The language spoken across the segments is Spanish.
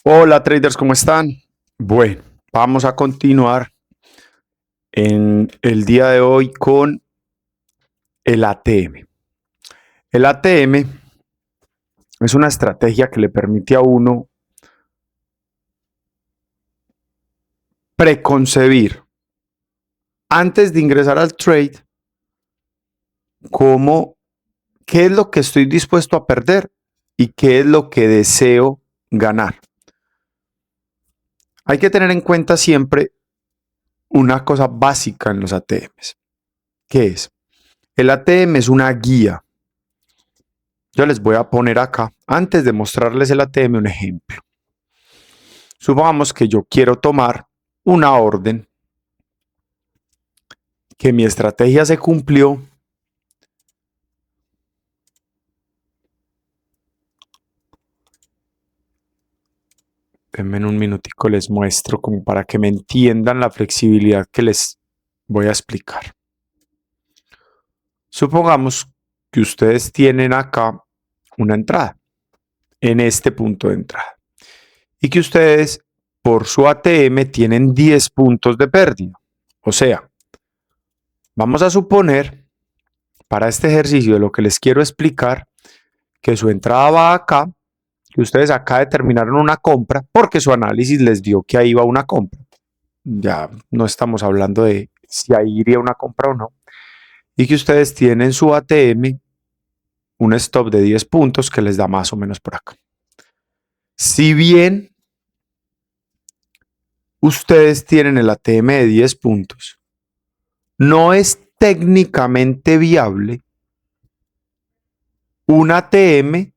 Hola traders, ¿cómo están? Bueno, vamos a continuar en el día de hoy con el ATM. El ATM es una estrategia que le permite a uno preconcebir antes de ingresar al trade cómo, qué es lo que estoy dispuesto a perder y qué es lo que deseo ganar. Hay que tener en cuenta siempre una cosa básica en los ATMs, que es, el ATM es una guía. Yo les voy a poner acá, antes de mostrarles el ATM, un ejemplo. Supongamos que yo quiero tomar una orden, que mi estrategia se cumplió. Denme un minutico, les muestro como para que me entiendan la flexibilidad que les voy a explicar. Supongamos que ustedes tienen acá una entrada, en este punto de entrada, y que ustedes por su ATM tienen 10 puntos de pérdida. O sea, vamos a suponer, para este ejercicio de lo que les quiero explicar, que su entrada va acá, que ustedes acá determinaron una compra porque su análisis les dio que ahí va una compra. Ya no estamos hablando de si ahí iría una compra o no. Y que ustedes tienen su ATM un stop de 10 puntos que les da más o menos por acá. Si bien ustedes tienen el ATM de 10 puntos, no es técnicamente viable un ATM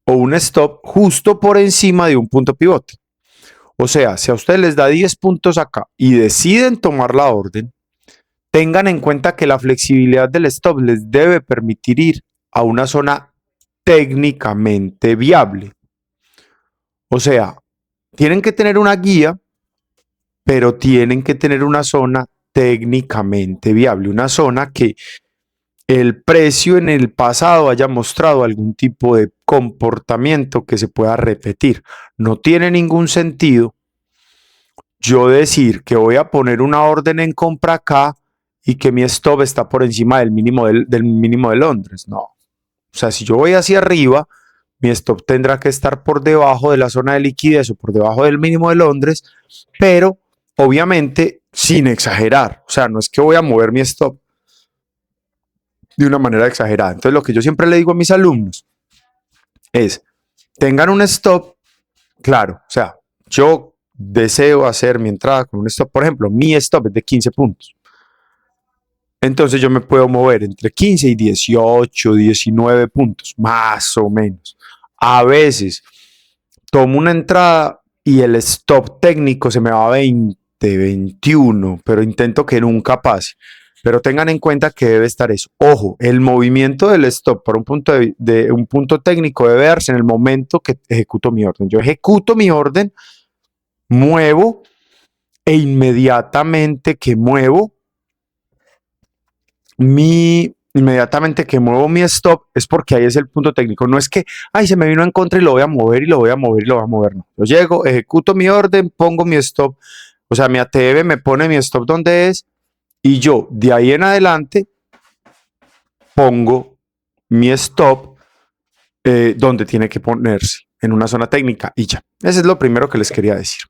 o un stop justo por encima de un punto pivote. O sea, si a ustedes les da 10 puntos acá y deciden tomar la orden, tengan en cuenta que la flexibilidad del stop les debe permitir ir a una zona técnicamente viable. O sea, tienen que tener una guía, pero tienen que tener una zona técnicamente viable, una zona que el precio en el pasado haya mostrado algún tipo de comportamiento que se pueda repetir. No tiene ningún sentido yo decir que voy a poner una orden en compra acá y que mi stop está por encima del mínimo de Londres. No. O sea, si yo voy hacia arriba, mi stop tendrá que estar por debajo de la zona de liquidez o por debajo del mínimo de Londres, pero obviamente sin exagerar. O sea, no es que voy a mover mi stop de una manera exagerada. Entonces, lo que yo siempre le digo a mis alumnos es, tengan un stop claro. O sea, yo deseo hacer mi entrada con un stop. Por ejemplo, mi stop es de 15 puntos. Entonces yo me puedo mover entre 15 y 18, 19 puntos, más o menos. A veces tomo una entrada y el stop técnico se me va a 20, 21, pero intento que nunca pase. Pero tengan en cuenta que debe estar eso. Ojo, el movimiento del stop por un punto, de un punto técnico debe darse en el momento que ejecuto mi orden. Yo ejecuto mi orden, muevo e inmediatamente que muevo inmediatamente que muevo mi stop es porque ahí es el punto técnico. No es que, ay, se me vino en contra y lo voy a mover y lo voy a mover y lo voy a mover. No. Yo llego, ejecuto mi orden, pongo mi stop. O sea, mi ATM me pone mi stop donde es y yo de ahí en adelante pongo mi stop donde tiene que ponerse, en una zona técnica y ya. Ese es lo primero que les quería decir.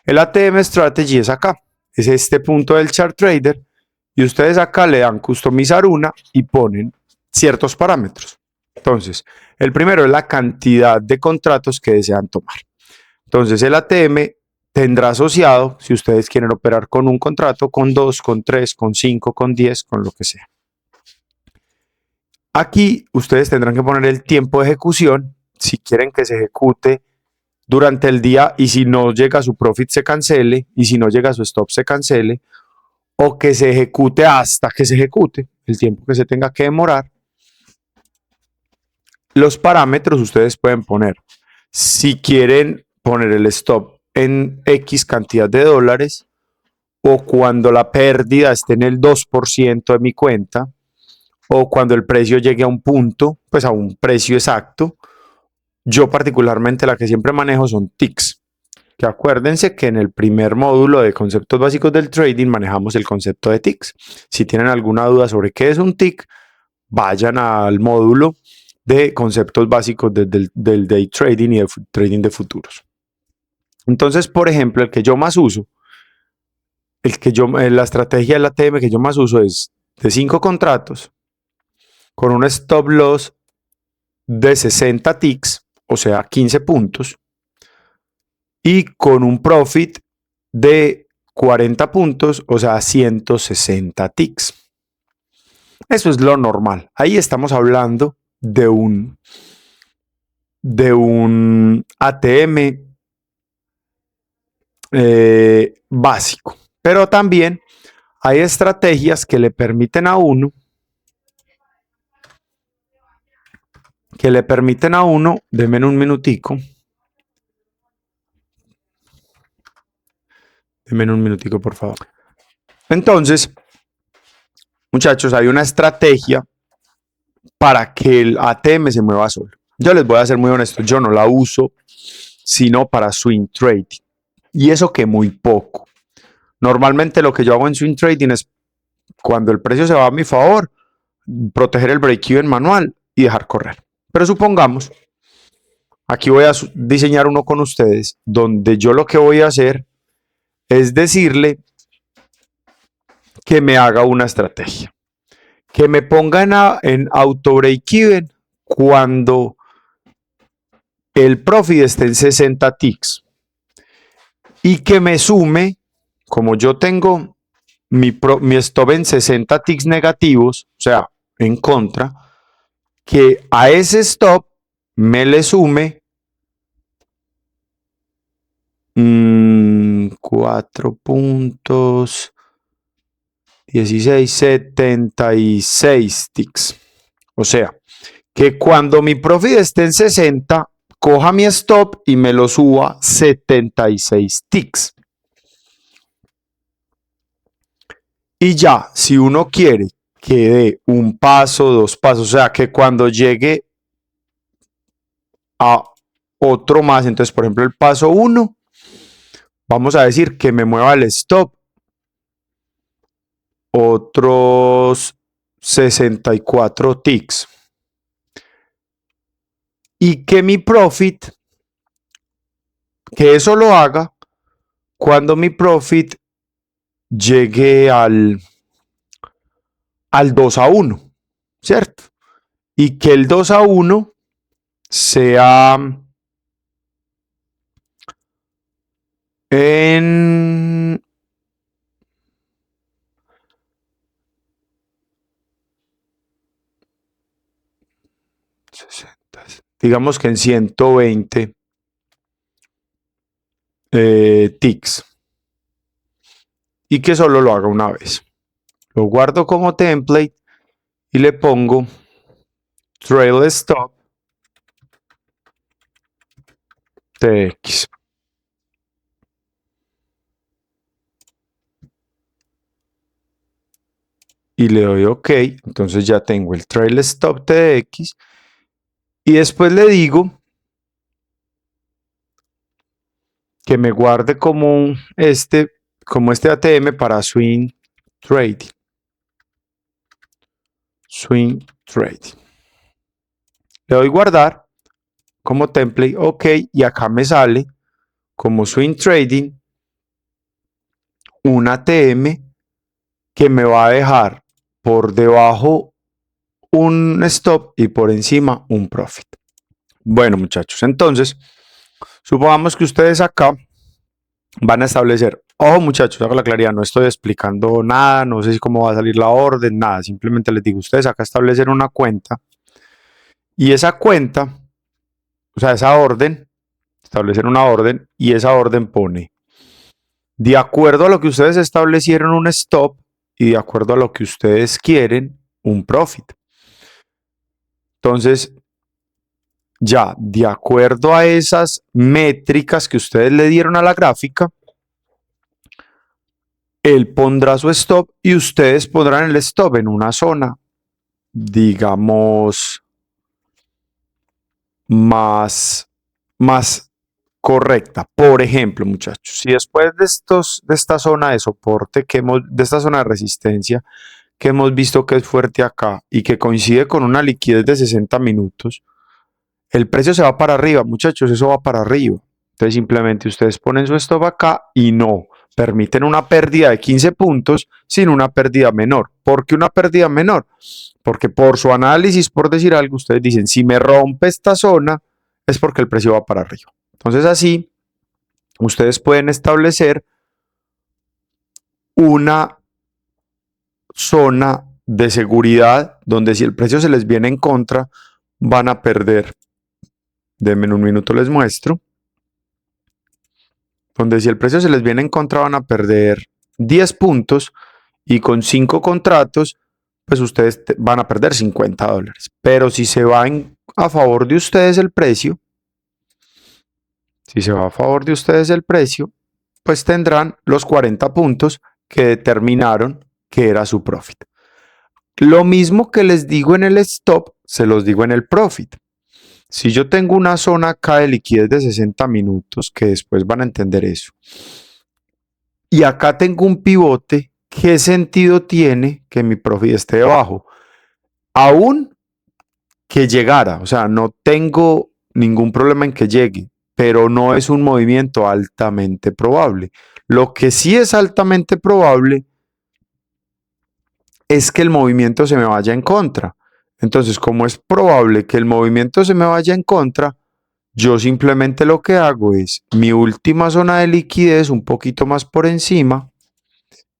El ATM Strategy es acá, es este punto del chart trader y ustedes acá le dan customizar una y ponen ciertos parámetros. Entonces, el primero es la cantidad de contratos que desean tomar. Entonces, el ATM tendrá asociado, si ustedes quieren operar con un contrato, con 2, con 3, con 5, con 10, con lo que sea. Aquí ustedes tendrán que poner el tiempo de ejecución, si quieren que se ejecute durante el día y si no llega a su profit se cancele y si no llega a su stop se cancele, o que se ejecute hasta que se ejecute, el tiempo que se tenga que demorar. Los parámetros ustedes pueden poner. Si quieren poner el stop en X cantidad de dólares o cuando la pérdida esté en el 2% de mi cuenta o cuando el precio llegue a un punto, pues a un precio exacto, Yo particularmente la que siempre manejo son ticks. Que acuérdense que en el primer módulo de conceptos básicos del trading manejamos el concepto de ticks. Si tienen alguna duda sobre qué es un tick, vayan al módulo de conceptos básicos del day trading y del trading de futuros. Entonces, por ejemplo, el que yo más uso, la estrategia del ATM que yo más uso es de 5 contratos con un stop loss de 60 ticks, o sea, 15 puntos, y con un profit de 40 puntos, o sea, 160 ticks. Eso es lo normal. Ahí estamos hablando de un ATM básico. Pero también hay estrategias que le permiten a uno denme un minutico. Denme un minutico, por favor. Entonces, muchachos, hay una estrategia para que el ATM se mueva solo. Yo les voy a ser muy honesto, yo no la uso sino para swing trading. Y eso que muy poco. Normalmente lo que yo hago en swing trading es cuando el precio se va a mi favor, proteger el break-even manual y dejar correr. Pero supongamos, aquí voy a diseñar uno con ustedes, donde yo lo que voy a hacer es decirle que me haga una estrategia. Que me ponga en auto break-even cuando el profit esté en 60 ticks. Y que me sume, como yo tengo mi stop en 60 ticks negativos, o sea, en contra, que a ese stop me le sume 4 puntos 1676 ticks. O sea, que cuando mi profit esté en 60, coja mi stop y me lo suba 76 ticks. Y ya, si uno quiere que dé un paso, 2 pasos, o sea, que cuando llegue a otro más, entonces, por ejemplo, el paso 1, vamos a decir que me mueva el stop otros 64 ticks. Y que mi profit, que eso lo haga cuando mi profit llegue al 2-1, ¿cierto? Y que el 2-1 sea en 60, digamos que en 120 ticks. Y que solo lo haga una vez. Lo guardo como template y le pongo trail stop TX. Y le doy OK. Entonces ya tengo el trail stop TX. Y después le digo que me guarde como este ATM para swing trading. Swing trading. Le doy guardar como template, OK, y acá me sale como swing trading un ATM que me va a dejar por debajo un stop y por encima un profit. Bueno, muchachos, entonces supongamos que ustedes acá van a establecer, ojo muchachos, hago la claridad, no estoy explicando nada, no sé cómo va a salir la orden, nada, simplemente les digo, ustedes acá establecen una cuenta y esa cuenta, o sea, esa orden, establecen una orden y esa orden pone, de acuerdo a lo que ustedes establecieron un stop y de acuerdo a lo que ustedes quieren, un profit. Entonces, ya, de acuerdo a esas métricas que ustedes le dieron a la gráfica, él pondrá su stop y ustedes pondrán el stop en una zona, digamos, más, más correcta. Por ejemplo, muchachos, si después de esta zona de soporte, de esta zona de resistencia, que hemos visto que es fuerte acá y que coincide con una liquidez de 60 minutos, el precio se va para arriba, muchachos, eso va para arriba. Entonces simplemente ustedes ponen su stop acá y no permiten una pérdida de 15 puntos sin una pérdida menor. ¿Por qué una pérdida menor? Porque por su análisis, por decir algo, ustedes dicen, si me rompe esta zona, es porque el precio va para arriba. Entonces así, ustedes pueden establecer una zona de seguridad donde si el precio se les viene en contra, van a perder. Denme un minuto, les muestro. Donde si el precio se les viene en contra, van a perder 10 puntos y con 5 contratos, pues ustedes van a perder $50. Pero si se va a favor de ustedes el precio, si se va a favor de ustedes el precio, pues tendrán los 40 puntos que determinaron que era su profit. Lo mismo que les digo en el stop, se los digo en el profit. Si yo tengo una zona acá de liquidez de 60 minutos, que después van a entender eso, y acá tengo un pivote, ¿qué sentido tiene que mi profit esté debajo? Aún que llegara, o sea, no tengo ningún problema en que llegue, pero no es un movimiento altamente probable. Lo que sí es altamente probable es que el movimiento se me vaya en contra. Entonces, como es probable que el movimiento se me vaya en contra, yo simplemente lo que hago es mi última zona de liquidez un poquito más por encima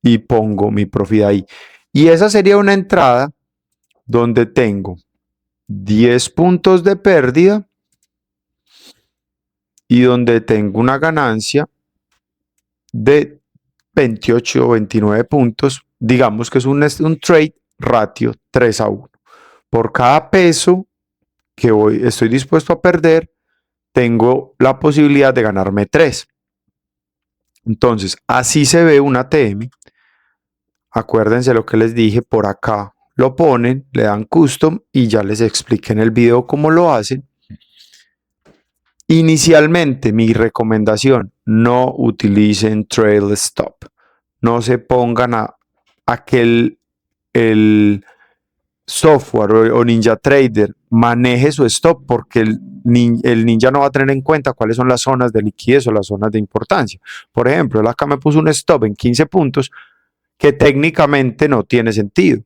y pongo mi profit ahí. Y esa sería una entrada donde tengo 10 puntos de pérdida y donde tengo una ganancia de 28 o 29 puntos. Digamos que es un trade ratio 3-1. Por cada peso que estoy dispuesto a perder, tengo la posibilidad de ganarme 3. Entonces, así se ve una TM. Acuérdense lo que les dije, por acá lo ponen, le dan custom y ya les expliqué en el video cómo lo hacen. Inicialmente, mi recomendación, no utilicen trail stop. No se pongan a que el software o NinjaTrader maneje su stop porque el Ninja no va a tener en cuenta cuáles son las zonas de liquidez o las zonas de importancia. Por ejemplo, él acá me puso un stop en 15 puntos que técnicamente no tiene sentido.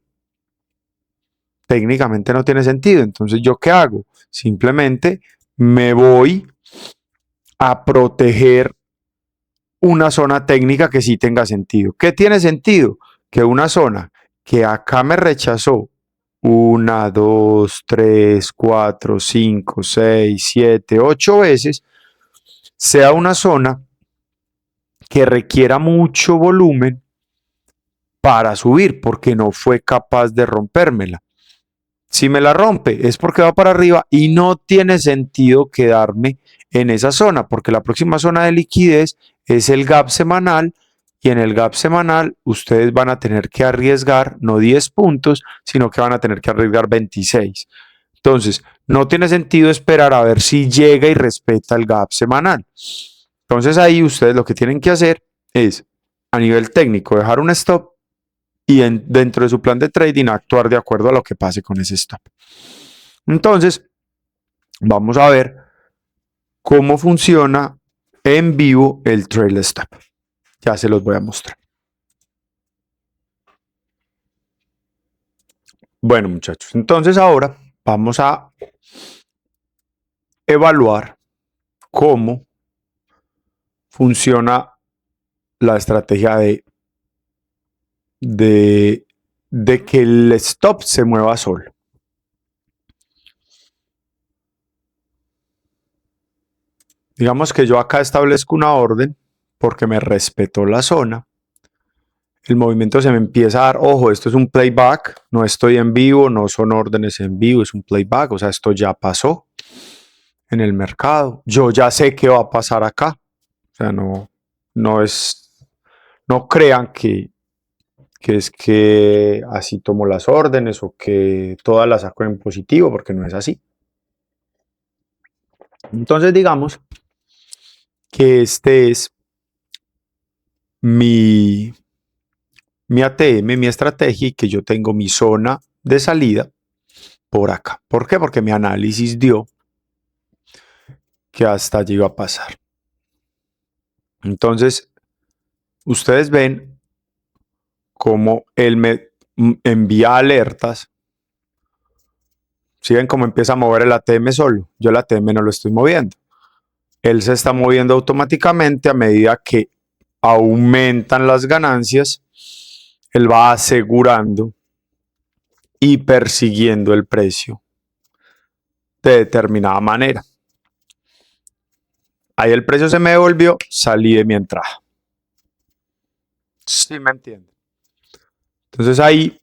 Técnicamente no tiene sentido. Entonces, ¿yo qué hago? Simplemente me voy a proteger una zona técnica que sí tenga sentido. ¿Qué tiene sentido? Que una zona que acá me rechazó 1, 2, 3, 4, 5, 6, 7, 8 veces, sea una zona que requiera mucho volumen para subir, porque no fue capaz de rompérmela. Si me la rompe es porque va para arriba y no tiene sentido quedarme en esa zona, porque la próxima zona de liquidez es el gap semanal y en el gap semanal ustedes van a tener que arriesgar no 10 puntos, sino que van a tener que arriesgar 26. Entonces, no tiene sentido esperar a ver si llega y respeta el gap semanal. Entonces ahí ustedes lo que tienen que hacer es, a nivel técnico, dejar un stop y dentro de su plan de trading actuar de acuerdo a lo que pase con ese stop. Entonces, vamos a ver cómo funciona en vivo el trail stop. Ya se los voy a mostrar. Bueno, muchachos, entonces ahora vamos a evaluar cómo funciona la estrategia de que el stop se mueva solo. Digamos que yo acá establezco una orden porque me respetó la zona. El movimiento se me empieza a dar, ojo, esto es un playback, no estoy en vivo, no son órdenes en vivo, es un playback, o sea, esto ya pasó en el mercado. Yo ya sé qué va a pasar acá. O sea, no crean que es que así tomo las órdenes o que todas las saco en positivo, porque no es así. Entonces digamos que este es mi ATM, mi estrategia, y que yo tengo mi zona de salida por acá. ¿Por qué? Porque mi análisis dio que hasta allí iba a pasar. Entonces, ustedes ven cómo él me envía alertas. ¿Sí ven cómo empieza a mover el ATM solo? Yo el ATM no lo estoy moviendo. Él se está moviendo automáticamente a medida que aumentan las ganancias. Él va asegurando y persiguiendo el precio de determinada manera. Ahí el precio se me devolvió, salí de mi entrada. ¿Sí me entienden? Entonces ahí,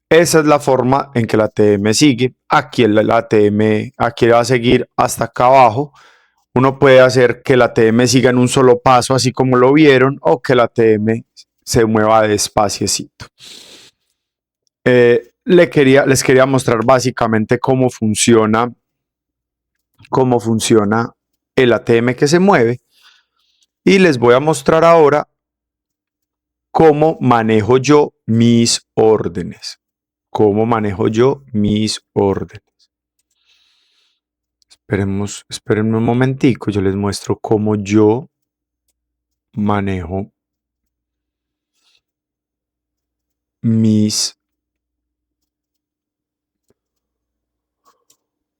esa es la forma en que la ATM sigue. Aquí el ATM, aquí va a seguir hasta acá abajo. Uno puede hacer que la ATM siga en un solo paso, así como lo vieron, o que la ATM se mueva despaciecito. Les quería mostrar básicamente cómo funciona el ATM que se mueve, y les voy a mostrar ahora cómo manejo yo mis órdenes. Cómo manejo yo mis órdenes. Espérenme un momentico, yo les muestro cómo yo manejo mis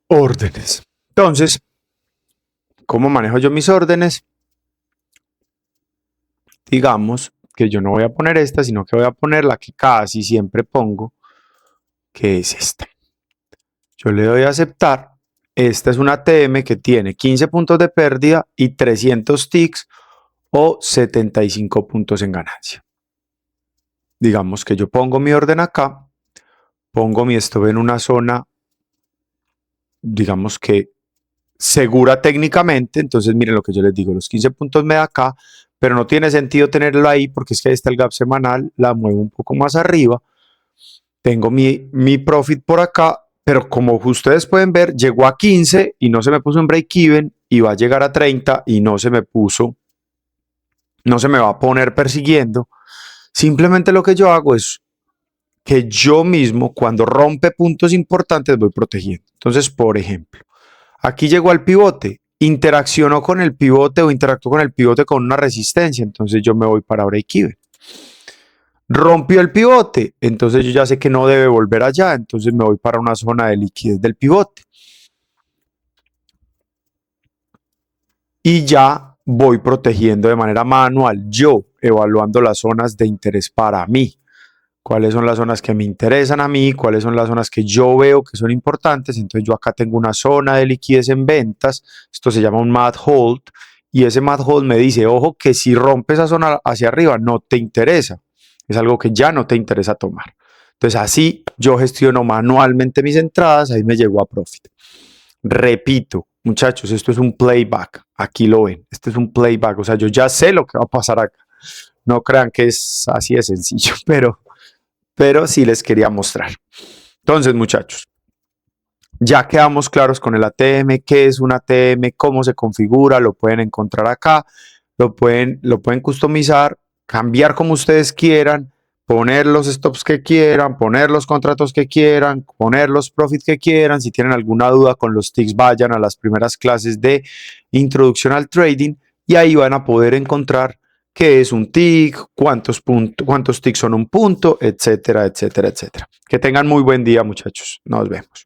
órdenes. Entonces, ¿cómo manejo yo mis órdenes? Digamos que yo no voy a poner esta, sino que voy a poner la que casi siempre pongo, que es esta. Yo le doy a aceptar. Esta es una ATM que tiene 15 puntos de pérdida y 300 ticks o 75 puntos en ganancia. Digamos que yo pongo mi orden acá, pongo mi stop en una zona, digamos que segura técnicamente. Entonces miren lo que yo les digo, los 15 puntos me da acá, pero no tiene sentido tenerlo ahí porque es que ahí está el gap semanal, la muevo un poco más arriba, tengo mi profit por acá, pero como ustedes pueden ver, llegó a 15 y no se me puso en break even, y va a llegar a 30 y no se me va a poner persiguiendo. Simplemente lo que yo hago es que yo mismo, cuando rompe puntos importantes, voy protegiendo. Entonces, por ejemplo, aquí llegó al pivote, interaccionó con el pivote o interactuó con el pivote con una resistencia, entonces yo me voy para break-even. Rompió el pivote, entonces yo ya sé que no debe volver allá, entonces me voy para una zona de liquidez del pivote. Y ya voy protegiendo de manera manual, yo evaluando las zonas de interés para mí. Cuáles son las zonas que me interesan a mí, cuáles son las zonas que yo veo que son importantes. Entonces yo acá tengo una zona de liquidez en ventas, esto se llama un MAD Hold, y ese MAD Hold me dice, ojo, que si rompe esa zona hacia arriba no te interesa, es algo que ya no te interesa tomar. Entonces así yo gestiono manualmente mis entradas, ahí me llegó a profit. Repito, muchachos, esto es un playback, aquí lo ven, este es un playback, o sea, yo ya sé lo que va a pasar acá. No crean que es así de sencillo, pero sí les quería mostrar. Entonces, muchachos, ya quedamos claros con el ATM, qué es un ATM, cómo se configura, lo pueden encontrar acá, lo pueden customizar, cambiar como ustedes quieran, poner los stops que quieran, poner los contratos que quieran, poner los profits que quieran. Si tienen alguna duda con los ticks, vayan a las primeras clases de introducción al trading y ahí van a poder encontrar qué es un tick, cuántos ticks son un punto, etcétera, etcétera, etcétera. Que tengan muy buen día, muchachos. Nos vemos.